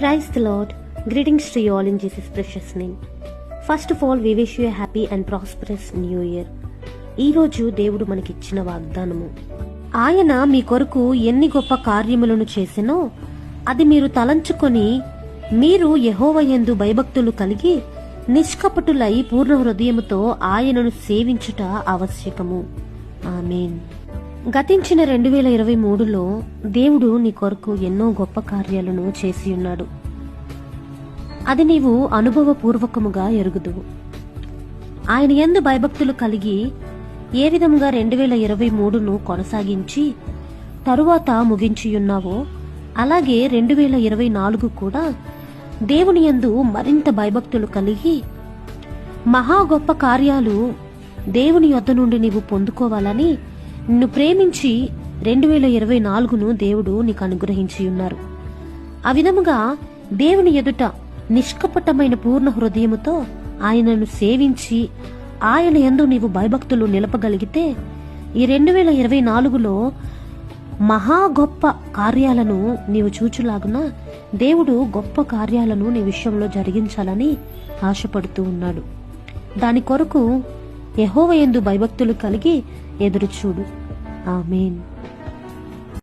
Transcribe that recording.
Praise the Lord. Greetings to you all in Jesus' precious name. First of all, we wish you a happy and prosperous new year. ఈ రోజు దేవుడు మనకిచ్చిన వాగ్దానము. ఆయన మీ కొరకు ఎన్ని గొప్ప కార్యములను చేసినో అది మీరు తలంచుకొని మీరు యెహోవాయందు భయభక్తులు కలిగి నిష్కపటులై పూర్ణ హృదయముతో ఆయనను సేవించుట ఆవశ్యకము. ఆమేన్. గతించిన 2023లో దేవుడు నీ కొరకు ఎన్నో గొప్ప కార్యాలను చేసి ఉన్నాడు. అది నీవు అనుభవపూర్వకముగా ఎరుగుదువు. ఆయన యందు భయభక్తులు కలిగి ఏ విధంగా 2023ను కొనసాగించి తరువాత ముగించియున్నావో అలాగే 2024 కూడా దేవుని యందు మరింత భయభక్తులు కలిగి మహా గొప్ప కార్యాలు దేవుని యొద్ద నుండి నీవు పొందుకోవాలని నిన్ను ప్రేమించి 2024ను దేవుడు నీకు అనుగ్రహించి ఉన్నారు. ఆ విధముగా దేవుని ఎదుట నిష్కపటమైన పూర్ణ హృదయముతో ఆయనను సేవించి ఆయన యందు నీవు భయభక్తులు నిలపగలిగితే ఈ 2024లో మహా గొప్ప కార్యాలను నీవు చూచులాగున దేవుడు గొప్ప కార్యాలను నీ విషయంలో జరిగించాలని ఆశపడుతూ ఉన్నాడు. దాని కొరకు యెహోవా యందు భయభక్తులు కలిగి ఎదురుచూడు. ఆమేన్.